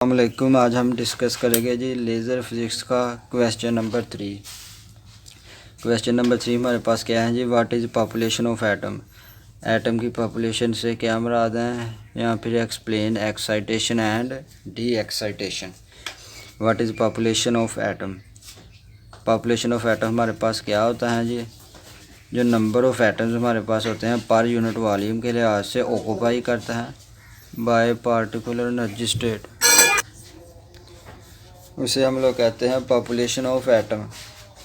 अस्सलामुअलैकुम। आज हम डिस्कस करेंगे जी लेज़र फिज़िक्स का क्वेश्चन नंबर 3। क्वेश्चन नंबर 3 हमारे पास क्या है जी, what is population of atom. Atom की पॉपुलेशन से क्या मुराद है, यहाँ फिर explain excitation and de excitation. What is population of atom. Population of atom हमारे पास क्या होता है जी, जो नंबर ऑफ एटम्स हमारे पास होते हैं पर यूनिट वॉल्यूम के लिहाज से ऑक्यूपाई करता है बाय पार्टिकुलर एनर्जी स्टेट, उसे हम लोग कहते हैं पॉपुलेशन ऑफ एटम।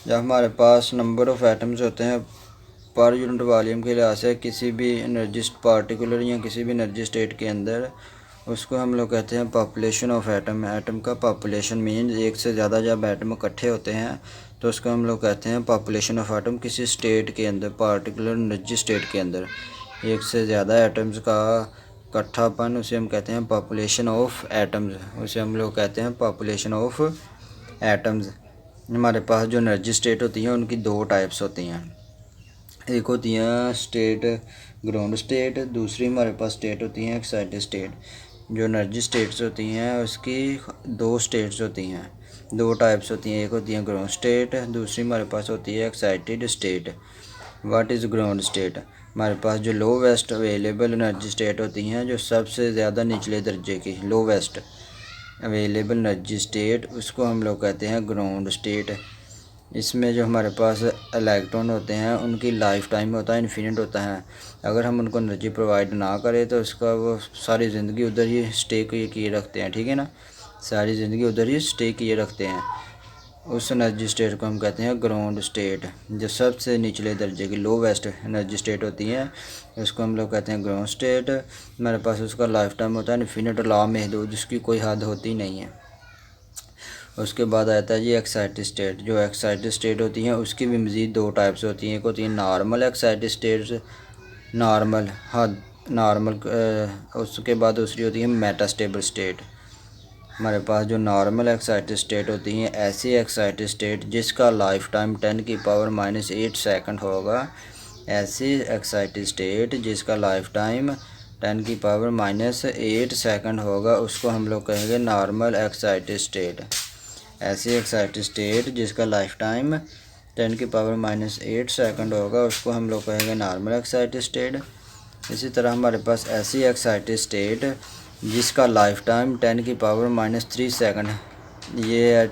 जब हमारे पास नंबर ऑफ एटम्स होते हैं पर यूनिट वॉल्यूम के लिहाज से किसी भी एनर्जी पार्टिकुलर या किसी भी एनर्जी स्टेट के अंदर, उसको हम लोग कहते हैं पॉपुलेशन ऑफ एटम। एटम का पॉपुलेशन मीन्स एक से ज़्यादा जब एटम इकट्ठे होते हैं तो उसको हम लोग कहते हैं पॉपुलेशन ऑफ एटम। किसी स्टेट के अंदर, पार्टिकुलर एनर्जी स्टेट के अंदर एक से ज़्यादा एटम्स का इकट्ठापन, उसे हम कहते हैं पॉपुलेशन ऑफ एटम्स। उसे हम लोग कहते हैं पॉपुलेशन ऑफ एटम्स। हमारे पास जो एनर्जी स्टेट होती हैं उनकी दो टाइप्स होती हैं, एक होती हैं स्टेट ग्राउंड स्टेट, दूसरी हमारे पास स्टेट होती हैं एक्साइटेड स्टेट। जो एनर्जी स्टेट्स होती हैं उसकी दो स्टेट्स होती हैं, दो टाइप्स होती हैं, एक होती है ग्राउंड स्टेट, दूसरी हमारे पास होती है excited state. What is ground state. हमारे पास जो लोवेस्ट अवेलेबल एनर्जी स्टेट होती हैं, जो सबसे ज़्यादा निचले दर्जे की लोवेस्ट अवेलेबल एनर्जी स्टेट, उसको हम लोग कहते हैं ग्राउंड स्टेट। इसमें जो हमारे पास इलेक्ट्रॉन होते हैं उनकी लाइफ टाइम होता है इन्फिनिट होता है। अगर हम उनको एनर्जी प्रोवाइड ना करें तो उसका वो सारी ज़िंदगी उधर ही स्टे किए रखते हैं, ठीक है ना, सारी ज़िंदगी उधर ही स्टे किए रखते हैं। उस एनर्जी स्टेट को हम कहते हैं ग्राउंड स्टेट। जो सबसे निचले दर्जे की लोवेस्ट एनर्जी स्टेट होती है उसको हम लोग कहते हैं ग्राउंड स्टेट। हमारे पास उसका लाइफ टाइम होता है इन्फिनिट, लामहदूद, जिसकी कोई हद होती नहीं है। उसके बाद आता है जी एक्साइटेड स्टेट। जो एक्साइटेड स्टेट होती हैं उसकी भी मज़ीद दो टाइप्स होती हैं, एक होती है नॉर्मल एक्साइटेड स्टेट्स, नॉर्मल हद नॉर्मल, उसके बाद दूसरी होती है मेटास्टेबल स्टेट। हमारे पास जो नॉर्मल एक्साइटेड स्टेट होती हैं, ऐसी एक्साइटेड स्टेट जिसका लाइफ टाइम 10⁻⁸ सेकंड होगा, ऐसी एक्साइटेड स्टेट जिसका लाइफ टाइम 10⁻⁸ सेकंड होगा, उसको हम लोग कहेंगे नॉर्मल एक्साइटेड स्टेट। ऐसी एक्साइटेड स्टेट जिसका लाइफ टाइम 10⁻⁸ सेकंड होगा, उसको हम लोग कहेंगे नॉर्मल एक्साइटेड स्टेट। इसी तरह हमारे पास ऐसी एक्साइटेड स्टेट जिसका लाइफ टाइम 10⁻³ सेकंड, ये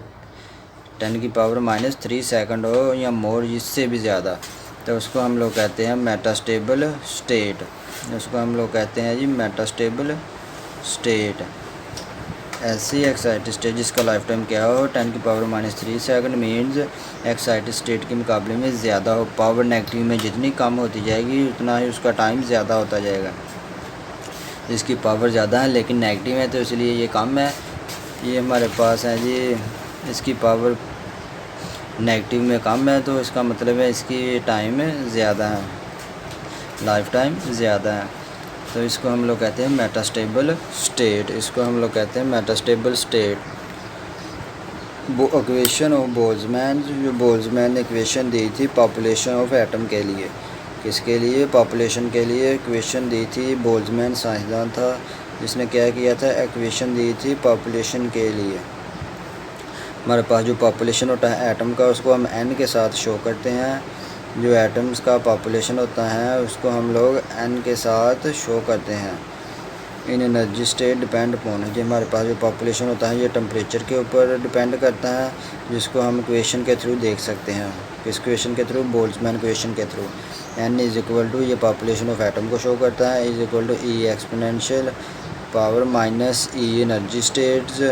10⁻³ सेकंड हो या मोर, इससे भी ज़्यादा, तो उसको हम लोग कहते हैं मेटास्टेबल स्टेट। उसको हम लोग कहते हैं जी मेटास्टेबल स्टेट। ऐसी एक्साइटेड स्टेट जिसका लाइफ टाइम क्या हो 10⁻³ सेकंड, मीन्स एक्साइटेड स्टेट के मुकाबले में ज़्यादा हो। पावर नेगेटिव में जितनी कम होती जाएगी उतना ही उसका टाइम ज़्यादा होता जाएगा। इसकी पावर ज़्यादा है लेकिन नेगेटिव है तो इसलिए ये कम है। ये हमारे पास है जी, इसकी पावर नेगेटिव में कम है तो इसका मतलब है इसकी टाइम ज़्यादा है, लाइफ टाइम ज़्यादा है, तो इसको हम लोग कहते हैं मेटास्टेबल स्टेट। इसको हम लोग कहते हैं metastable state. Equation of Boltzmann, जो बोल्ट्जमैन ने इक्वेशन दी थी पॉपुलेशन ऑफ एटम के लिए, किसके लिए, पॉपुलेशन के लिए इक्वेशन दी थी। बोल्ट्जमैन साइंसदान था जिसने क्या किया था, इक्वेशन दी थी पॉपुलेशन के लिए। हमारे पास जो पॉपुलेशन होता है एटम का उसको हम n के साथ शो करते हैं। जो एटम्स का पॉपुलेशन होता है उसको हम लोग n के साथ शो करते हैं। इन एनर्जी स्टेट डिपेंड अपॉन, जो हमारे पास जो पॉपुलेशन होता है ये टेम्परेचर के ऊपर डिपेंड करता है, जिसको हम इक्वेशन के थ्रू देख सकते हैं। किस इक्वेशन के थ्रू, बोल्ट्जमैन इक्वेशन के थ्रू। n इज़ इक्वल टू, ये पॉपुलेशन ऑफ एटम को शो करता है, is equal to E exponential power minus E energy states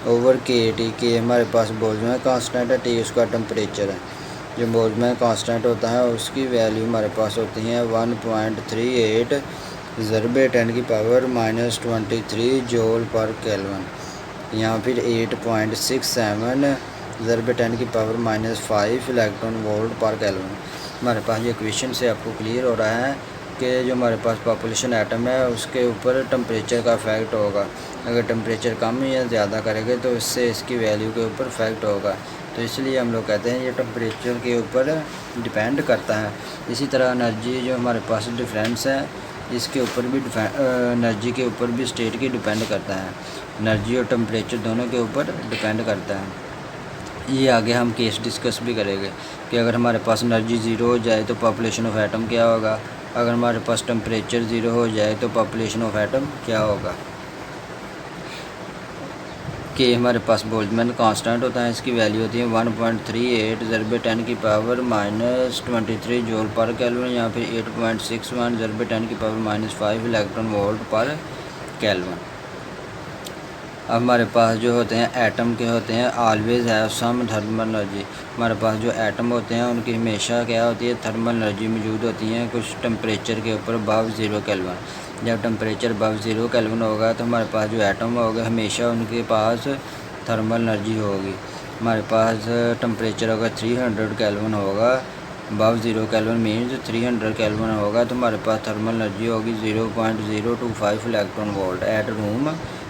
over KT। के हमारे पास बोल्ट्जमैन कांस्टेंट है, T उसका टेम्परेचर है। जो बोल्ट्जमैन कांस्टेंट होता है उसकी वैल्यू हमारे पास होती हैं 1.38 ज़रबे 10⁻⁻23 जूल पर केल्विन, या फिर 8.67 ज़रबे 10⁻⁻5 इलेक्ट्रॉन वोल्ट पर केल्विन। हमारे पास ये इक्वेशन से आपको क्लियर हो रहा है कि जो हमारे पास पॉपुलेशन एटम है उसके ऊपर टेम्परेचर का इफ़ेक्ट होगा। अगर टेम्परेचर कम या ज़्यादा करेंगे तो इससे इसकी वैल्यू के ऊपर इफ़ेक्ट होगा, तो इसलिए हम लोग कहते हैं ये टेम्परेचर के ऊपर डिपेंड करता है। इसी तरह एनर्जी जो हमारे पास डिफरेंस है इसके ऊपर भी एनर्जी के ऊपर भी स्टेट की डिपेंड करता है। एनर्जी और टेम्परेचर दोनों के ऊपर डिपेंड करता है। ये आगे हम केस डिस्कस भी करेंगे कि अगर हमारे पास एनर्जी ज़ीरो हो जाए तो पॉपुलेशन ऑफ एटम क्या होगा, अगर हमारे पास टेम्परेचर ज़ीरो हो जाए तो पॉपुलेशन ऑफ एटम क्या होगा। कि हमारे पास बोल्ट्जमैन कांस्टेंट होता है, इसकी वैल्यू होती है 1.38 ज़रबे 10 की पावर -23 जूल पर केल्विन, या फिर 8.61 ज़रबे 10 की पावर -5 इलेक्ट्रॉन वोल्ट पर केल्विन। अब हमारे पास जो होते हैं एटम के होते हैं always have some thermal energy. हमारे पास जो एटम होते हैं उनकी हमेशा क्या होती है, थर्मल एनर्जी मौजूद होती है कुछ टेम्परेचर के ऊपर अबव 0 केल्विन। जब टेम्परेचर अबव 0 केल्विन होगा तो हमारे पास जो एटम होगा हमेशा उनके पास थर्मल एनर्जी होगी। हमारे पास टेम्परेचर अगर 300 केल्विन होगा, अबव 0 केल्विन मीन्स 300 केल्विन होगा, तो हमारे पास थर्मल एनर्जी होगी 0.025 electron volt at room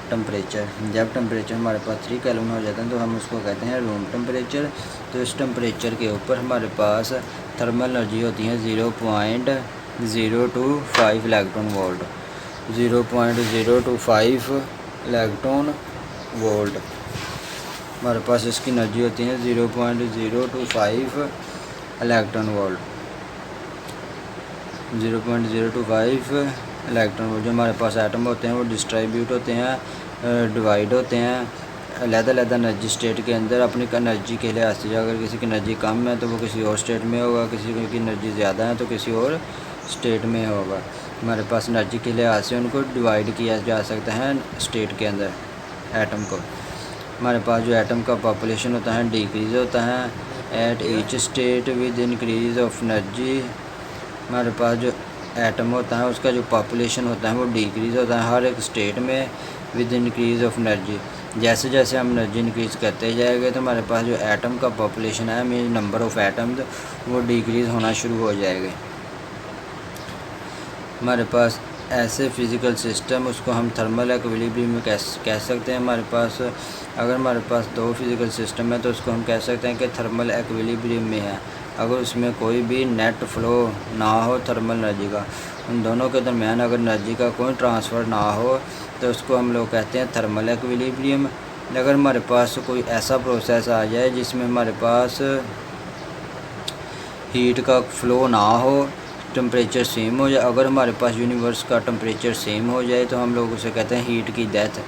temperature. जब टेम्परेचर हमारे पास 3 केल्विन हो जाता है तो हम उसको कहते हैं रूम टेम्परेचर। तो इस टेम्परेचर के ऊपर हमारे पास थर्मल एनर्जी होती है 0.025 इलेक्ट्रॉन वोल्ट, 0.025 इलेक्ट्रॉन वोल्ट। हमारे पास इसकी एनर्जी होती है 0.025 इलेक्ट्रॉन वोल्ट, 0.025 इलेक्ट्रॉन वोल्ट। जो हमारे पास एटम होते हैं वो डिस्ट्रीब्यूट होते हैं, डिवाइड होते हैं अलग-अलग एनर्जी स्टेट के अंदर अपनी एनर्जी के लिहाज से। अगर किसी की एनर्जी कम है तो वो किसी और स्टेट में होगा, किसी की एनर्जी ज़्यादा है तो किसी और स्टेट में होगा। हमारे पास एनर्जी के लिहाज से उनको डिवाइड किया जा सकता है स्टेट के अंदर एटम को। हमारे पास जो एटम का पॉपुलेशन होता है डिक्रीज़ होता है at each state with increase of energy. हमारे पास जो एटम होता है उसका जो पॉपुलेशन होता है वो डिक्रीज़ होता है हर एक स्टेट में विद इंक्रीज़ ऑफ एनर्जी। जैसे जैसे हम एनर्जी इंक्रीज़ करते जाएंगे तो हमारे पास जो एटम का पॉपुलेशन है मीन नंबर ऑफ़ एटम्स वो डिक्रीज़ होना शुरू हो जाएगा। हमारे पास ऐसे फिज़िकल सिस्टम उसको हम थर्मल इक्विलिब्रियम में कह सकते हैं। हमारे पास अगर हमारे पास दो फिज़िकल सिस्टम है तो उसको हम कह सकते हैं कि थर्मल इक्विलिब्रियम में है। अगर उसमें कोई भी नेट फ्लो ना हो थर्मल एनर्जी का, उन दोनों के दरमियान अगर एनर्जी का कोई ट्रांसफ़र ना हो तो उसको हम लोग कहते हैं थर्मल इक्विलिब्रियम। अगर हमारे पास कोई ऐसा प्रोसेस आ जाए जिसमें हमारे पास हीट का फ़्लो ना हो, टेम्परेचर सेम हो जाए, अगर हमारे पास यूनिवर्स का टेम्परेचर सेम हो जाए तो हम लोग उसे कहते हैं हीट की डेथ।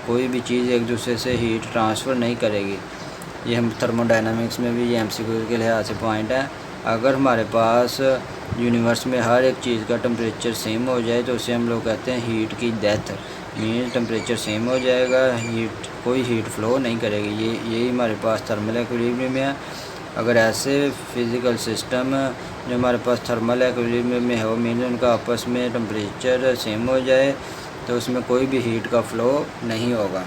कोई भी चीज़ एक दूसरे से हीट ट्रांसफ़र नहीं करेगी। ये हम थर्मोडायनामिक्स में भी ये एमसीक्यू के लिहाज से पॉइंट है। अगर हमारे पास यूनिवर्स में हर एक चीज़ का टेम्परेचर सेम हो जाए तो उसे हम लोग कहते हैं हीट की डेथ। मीन टेम्परेचर सेम हो जाएगा, कोई हीट फ्लो नहीं करेगी। यही हमारे पास थर्मल इक्विलिब्रियम में है। अगर ऐसे फिज़िकल सिस्टम जो हमारे पास थर्मल इक्विलिब्रियम में हो मीन उनका आपस में टेम्परेचर सेम हो जाए तो उसमें कोई भी हीट का फ़्लो नहीं होगा।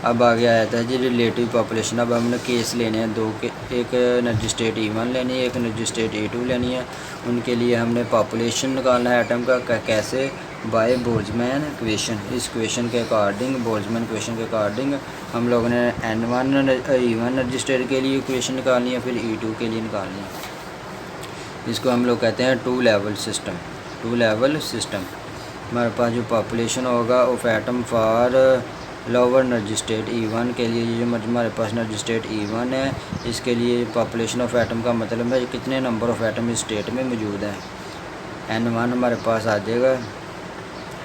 अब आगे आया था जी रिलेटिव पॉपुलेशन। अब हमने केस लेने हैं दो के, एक एनर्जी स्टेट E1 लेनी है, एक एनर्जी स्टेट E2 लेनी है। उनके लिए हमने पॉपुलेशन निकालना है एटम का कैसे, बाय बोल्ट्जमैन इक्वेशन। इस इक्वेशन के अकॉर्डिंग, बोल्ट्जमैन इक्वेशन के अकॉर्डिंग हम लोगों ने E1 एनर्जी स्टेट के लिए इक्वेशन निकालनी है, फिर E2 के लिए निकालनी है। इसको हम लोग कहते हैं टू लेवल सिस्टम। हमारे पास जो पॉपुलेशन होगा of atom for lower energy state E1 के लिए, जो हमारे पास एनर्जी स्टेट E1 है इसके लिए पॉपुलेशन ऑफ एटम का मतलब है कितने नंबर ऑफ़ एटम इस स्टेट में मौजूद हैं। N1 हमारे पास आ जाएगा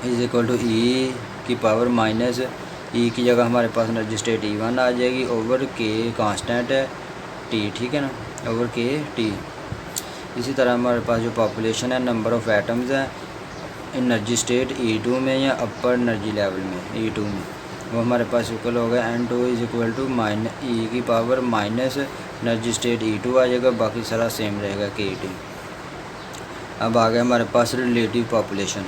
इज़ इक्वल टू E की पावर माइनस E की जगह हमारे पास एनर्जी स्टेट E1 आ जाएगी ओवर K कांस्टेंट है T, ठीक है ना, ओवर K T। इसी तरह हमारे पास जो पॉपुलेशन है नंबर ऑफ़ एटम्स हैं एनर्जी स्टेट E2 में या अपर एनर्जी लेवल में E2 में, वो हमारे पास इक्वल होगा N2 is equal to E की power minus energy state E2 आ जाएगा, बाकी सारा सेम रहेगा KT। अब आ गया हमारे पास रिलेटिव पॉपुलेशन।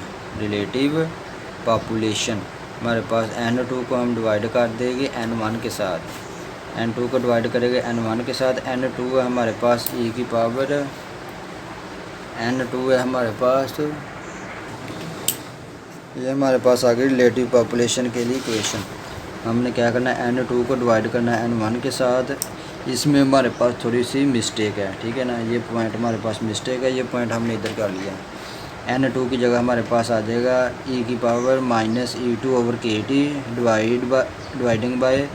हमारे पास N2 को हम डिवाइड कर देंगे N1 के साथ, N2 को डिवाइड करेंगे N1 के साथ। N2 है हमारे पास E की पावर, N2 है हमारे पास, ये हमारे पास आ गई रिलेटिव पॉपुलेशन के लिए इक्वेशन। हमने क्या करना है, N2 को डिवाइड करना है N1 के साथ। इसमें हमारे पास थोड़ी सी मिस्टेक है, ठीक है ना, ये पॉइंट हमारे पास मिस्टेक है, ये पॉइंट हमने इधर कर लिया। N2 की जगह हमारे पास आ जाएगा e की power minus E2 over KT dividing by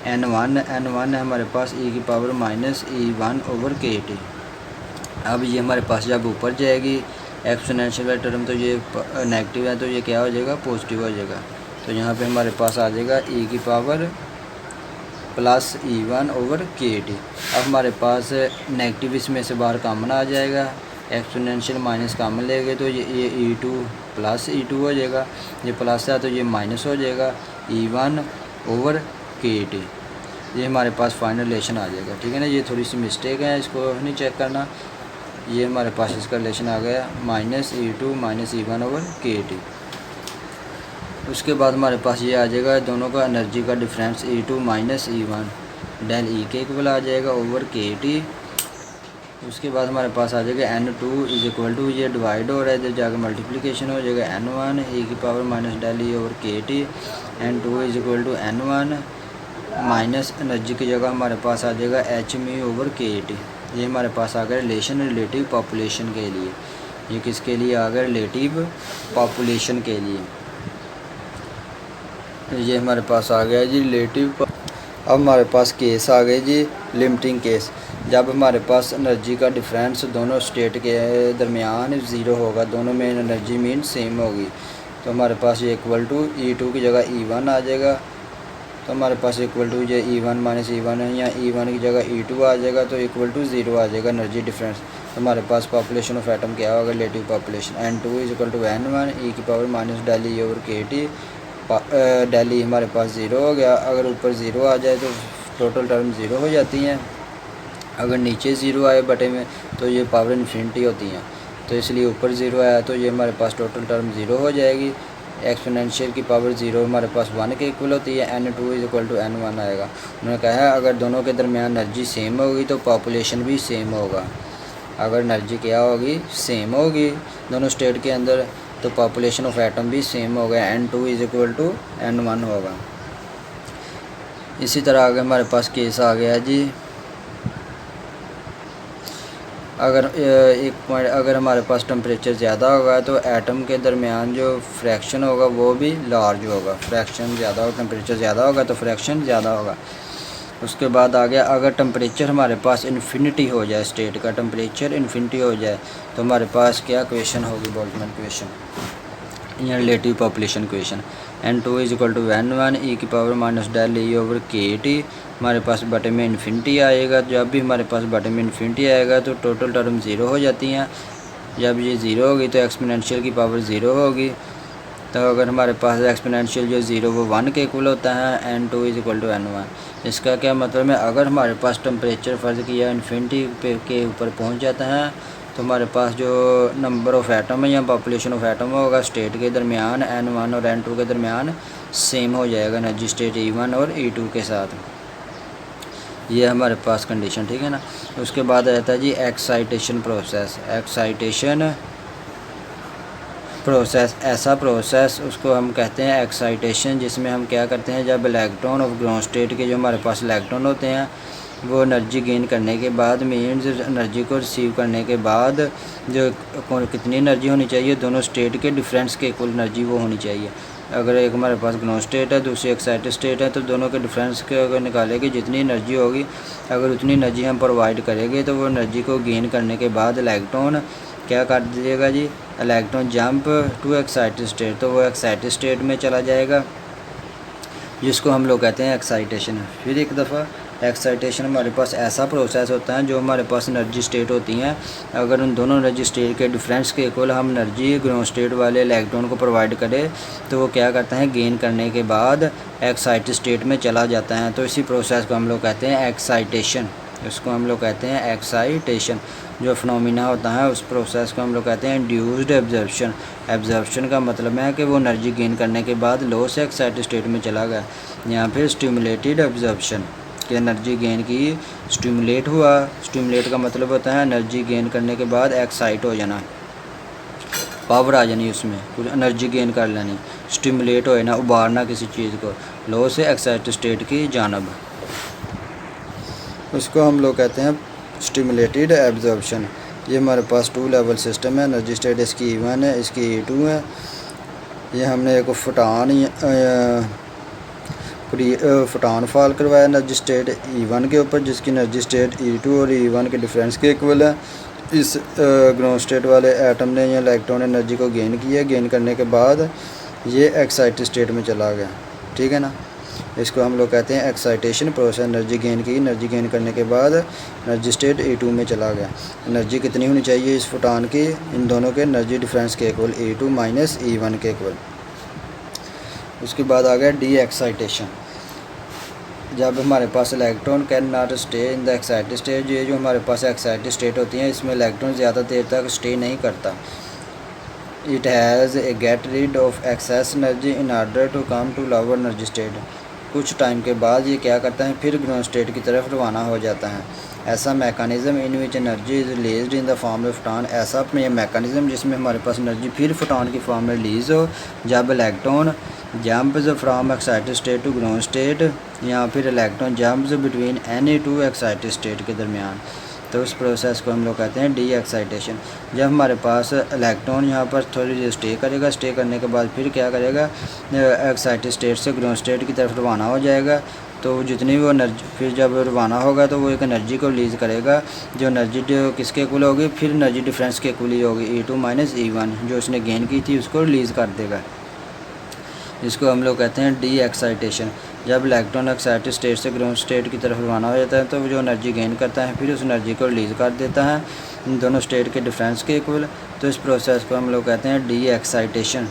N1 है हमारे पास e की power minus E1 over KT। अब ये हमारे पास जब ऊपर जाएगी एक्सपोनेंशियल टर्म तो ये नेगेटिव है, तो ये क्या हो जाएगा, पॉजिटिव हो जाएगा। तो यहाँ पे हमारे पास आ जाएगा e की power plus E1 over KT। अब हमारे पास नेगेटिव इसमें से बाहर कॉमन आ जाएगा, एक्सपोनेंशियल माइनस कॉमन लेंगे तो ये E2 प्लस E2 हो जाएगा, ये प्लस है तो ये माइनस हो जाएगा E1 ओवर KT। ये हमारे पास फाइनल रिलेशन आ जाएगा, ठीक है ना। ये थोड़ी सी मिस्टेक है, इसको नहीं चेक करना। ये हमारे पास इसका रिलेशन आ गया minus E2 minus E1 over KT। उसके बाद हमारे पास ये आ जाएगा दोनों का एनर्जी का difference E2 minus E1 del E के इक्वल आ जाएगा ओवर KT। उसके बाद हमारे पास आ जाएगा N2 इज इक्वल टू, ये डिवाइड हो रहा है, इधर जाकर मल्टीप्लिकेशन हो जाएगा N1 e की power minus del E over KT। N2 is equal to N1 minus energy की जगह हमारे पास आ जाएगा HME ओवर KT। ये हमारे पास आ गया रिलेशन रिलेटिव पॉपुलेशन के लिए। ये किसके लिए आ गया, रिलेटिव पॉपुलेशन के लिए। ये हमारे पास आ गया जी रिलेटिव। अब हमारे पास केस आ गए जी लिमिटिंग केस। जब हमारे पास एनर्जी का डिफरेंस दोनों स्टेट के दरमियान ज़ीरो होगा, दोनों में एनर्जी मीन सेम होगी, तो हमारे पास ये इक्वल टू E2 की जगह E1 आ जाएगा। तो हमारे पास इक्वल टू ये E1 माइनस E1 है, या E1 की जगह E2 आ जाएगा, तो इक्वल टू ज़ीरो आ जाएगा एनर्जी डिफरेंस। तो हमारे पास पॉपुलेशन ऑफ एटम क्या होगा, relative population. N2 is equal to N1 e की power minus del E over KT। Del E हमारे पास ज़ीरो हो गया। अगर ऊपर ज़ीरो आ जाए तो टोटल टर्म ज़ीरो हो जाती हैं, अगर नीचे ज़ीरो आए बटे में तो ये पावर इन्फिनिटी होती हैं। तो इसलिए ऊपर ज़ीरो आया तो ये हमारे पास टोटल टर्म ज़ीरो हो जाएगी। एक्सपोनेंशियल की पावर ज़ीरो हमारे पास 1 के इक्वल होती है। N2 is equal to N1 आएगा। उन्होंने कहा है अगर दोनों के दरमियान एनर्जी सेम होगी तो पॉपुलेशन भी सेम होगा। अगर एनर्जी क्या होगी, सेम होगी दोनों स्टेट के अंदर, तो पॉपुलेशन ऑफ एटम भी सेम होगा, N2 is equal to N1 होगा। इसी तरह आगे हमारे पास केस आ गया जी, अगर हमारे पास टेम्परेचर ज़्यादा होगा तो एटम के दरमियान जो फ्रैक्शन होगा वो भी लार्ज होगा। फ्रैक्शन ज़्यादा होगा, टेम्परेचर ज़्यादा होगा तो फ्रैक्शन ज़्यादा होगा। उसके बाद आ गया अगर टेम्परेचर हमारे पास इन्फिनिटी हो जाए, स्टेट का टेम्परेचर इन्फिनिटी हो जाए, तो हमारे पास क्या क्वेश्चन होगी, बोल्ट्जमैन क्वेश्चन या relative population question. N2 is equal to N1 e की power minus del E over KT। हमारे पास बटे में इन्फिनिटी आएगा। जब भी हमारे पास बटे में इन्फिनिटी आएगा तो टोटल टर्म ज़ीरो हो जाती हैं। जब ये ज़ीरो होगी तो एक्सपोनेंशियल की पावर ज़ीरो होगी। तो अगर हमारे पास एक्सपोनेंशियल जो ज़ीरो वो 1 के इक्वल होता है, N2 is equal to N1। इसका क्या मतलब है, अगर हमारे पास टेम्परेचर फ़र्ज़ किया इन्फिनिटी के ऊपर पहुंच जाता है तो हमारे पास जो नंबर ऑफ़ एटम है या पॉपुलेशन ऑफ एटम होगा स्टेट के दरमियान N1 और N2 के दरमियान सेम हो जाएगा एनर्जी स्टेट E1 और E2 के साथ। ये हमारे पास कंडीशन, ठीक है ना। उसके बाद आता है जी एक्साइटेशन प्रोसेस। एक्साइटेशन प्रोसेस ऐसा प्रोसेस उसको हम कहते हैं एक्साइटेशन, जिसमें हम क्या करते हैं, जब इलेक्ट्रॉन ऑफ ग्राउंड स्टेट के जो हमारे पास इलेक्ट्रॉन होते हैं वो एनर्जी गेन करने के बाद, मीन्स एनर्जी को रिसीव करने के बाद जो कितनी एनर्जी होनी चाहिए, दोनों स्टेट के डिफरेंस के इक्वल एनर्जी वो होनी चाहिए। अगर एक हमारे पास ग्राउंड स्टेट है, दूसरी एक्साइटेड स्टेट है, तो दोनों के डिफरेंस के अगर निकालेंगे जितनी एनर्जी होगी, अगर उतनी एनर्जी हम प्रोवाइड करेंगे तो वो एनर्जी को गेन करने के बाद इलेक्ट्रॉन क्या कर दीजिएगा जी, electron jump to excited state, तो वो एक्साइटेड स्टेट में चला जाएगा, जिसको हम लोग कहते हैं एक्साइटेशन। फिर एक दफ़ा एक्साइटेशन हमारे पास ऐसा प्रोसेस होता है जो हमारे पास एनर्जी स्टेट होती हैं, अगर उन दोनों एनर्जी स्टेट के डिफरेंस के इक्वल हम एनर्जी ग्राउंड स्टेट वाले इलेक्ट्रॉन को प्रोवाइड करें तो वो क्या करता है, गेन करने के बाद एक्साइटेड स्टेट में चला जाता है। तो इसी प्रोसेस को हम लोग कहते हैं एक्साइटेशन। इसको हम लोग कहते हैं एक्साइटेशन। जो फिनोमिना होता है उस प्रोसेस को हम लोग कहते हैं इंड्यूस्ड एब्जॉर्प्शन। एब्जॉर्प्शन का मतलब है कि वो एनर्जी गेन करने के बाद लो से एक्साइटेड स्टेट में चला गया। यहाँ पे स्टिमुलेटेड एब्जॉर्प्शन कि एनर्जी गेन की, स्टिमुलेट हुआ, स्टिमुलेट का मतलब होता है एनर्जी गेन करने के बाद एक्साइट हो जाना, पावर आ जानी, उसमें कुछ एनर्जी गेन कर लेनी, स्टिमुलेट हो जाना, उबारना किसी चीज़ को लो से एक्साइटेड स्टेट की जानब, उसको हम लोग कहते हैं स्टिमुलेटेड एब्जॉर्प्शन। ये हमारे पास 2 लेवल सिस्टम है। एनर्जी स्टेट इसकी E1 है, इसकी E2 है। ये हमने एक फोटान फॉल करवाया एनर्जी स्टेट E1 के ऊपर, जिसकी एनर्जी स्टेट E2 और E1 के डिफरेंस के इक्वल है। इस ग्राउंड स्टेट वाले एटम ने या इलेक्ट्रॉन एनर्जी को गेन किया। गेन करने के बाद ये एक्साइटेड स्टेट में चला गया, ठीक है ना। इसको हम लोग कहते हैं एक्साइटेशन प्रोसेस। एनर्जी गेन की, एनर्जी गेन करने के बाद एनर्जी स्टेट E2 में चला गया। एनर्जी कितनी होनी चाहिए इस फोटान की, इन दोनों के एनर्जी डिफरेंस के इक्वल, E2 माइनस E1 के इक्वल। उसके बाद आ गया डी एक्साइटेशन। जब हमारे पास electron can not stay in the excited state, ये जो हमारे पास एक्साइटेड स्टेट होती हैं इसमें इलेक्ट्रॉन ज़्यादा देर तक स्टे नहीं करता। It has a get rid of excess energy in order to come to lower energy state. कुछ टाइम के बाद ये क्या करता है, फिर ग्राउंड स्टेट की तरफ रवाना हो जाता है। ऐसा mechanism in which energy is released in the form of photon. ऐसा ये मैकेनिज़्म जिसमें हमारे पास एनर्जी फिर फोटान की फॉर्म में रिलीज़ हो, जब electron jumps from excited state to ground state, या फिर electron jumps between any two excited state के दरमियान। तो उस प्रोसेस को हम लोग कहते हैं डी एक्साइटेशन। जब हमारे पास इलेक्ट्रॉन यहाँ पर थोड़ी देर स्टे करेगा, स्टे करने के बाद फिर क्या करेगा, एक्साइटेड स्टेट से ग्राउंड स्टेट की तरफ रवाना हो जाएगा। तो जितनी वो एनर्जी, फिर जब रवाना होगा तो वो एक एनर्जी को रिलीज़ करेगा, जो एनर्जी किसके इक्वल होगी, फिर एनर्जी डिफरेंस के इक्वल ही होगी, E2 माइनस E1, जो उसने गेन की थी उसको रिलीज़ कर देगा। इसको हम लोग कहते हैं डी एक्साइटेशन। जब इलेक्ट्रॉन एक्साइटेड स्टेट से ग्राउंड स्टेट की तरफ रवाना हो जाता है तो जो एनर्जी गेन करता है फिर उस एनर्जी को रिलीज़ कर देता है इन दोनों स्टेट के डिफरेंस के इक्वल। तो इस प्रोसेस को हम लोग कहते हैं डी एक्साइटेशन।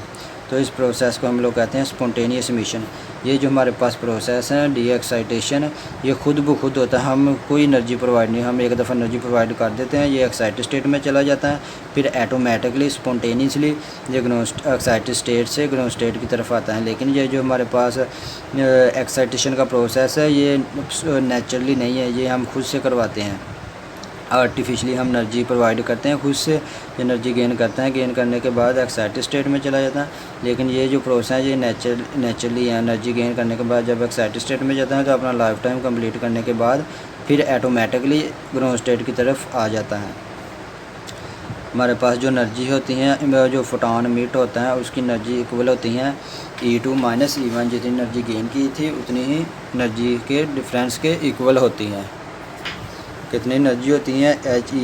तो इस प्रोसेस को हम लोग कहते हैं स्पॉन्टेनियस इमिशन। ये जो हमारे पास प्रोसेस है डी एक्साइटेशन, ये खुद ब खुद होता है, हम कोई एनर्जी प्रोवाइड नहीं, हम एक दफ़ा एनर्जी प्रोवाइड कर देते हैं, ये एक्साइटेड स्टेट में चला जाता है, फिर ऑटोमेटिकली स्पॉन्टेनियसली ये एक्साइटेड स्टेट से ग्राउंड स्टेट की तरफ आता है। लेकिन ये जो हमारे पास एक्साइटेशन का प्रोसेस है ये नेचुरली नहीं है, ये हम खुद से करवाते हैं। आर्टिफिशली हम एनर्जी प्रोवाइड करते हैं, खुद से एनर्जी गेन करते हैं, गेन करने के बाद एक्साइटेड स्टेट में चला जाता है। लेकिन ये जो प्रोसेस है ये नेचुरली है। एनर्जी गेन करने के बाद जब एक्साइटेड स्टेट में जाता है तो अपना लाइफ टाइम कंप्लीट करने के बाद फिर ऑटोमेटिकली ग्राउंड स्टेट की तरफ आ जाता है। हमारे पास जो एनर्जी होती हैं, जो फोटान मिट होता है उसकी एनर्जी इक्वल होती हैं E2 माइनस E1। जितनी एनर्जी गेन की थी उतनी ही एनर्जी के डिफरेंस के इक्वल होती हैं। कितनी एनर्जी होती हैं,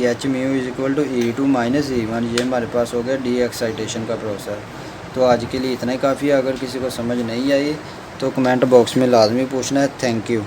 H mu is equal to E2 minus E1। ये हमारे पास हो गया डी एक्साइटेशन का प्रोसेस। तो आज के लिए इतना ही काफ़ी है। अगर किसी को समझ नहीं आई तो कमेंट बॉक्स में लाजमी पूछना है। Thank you.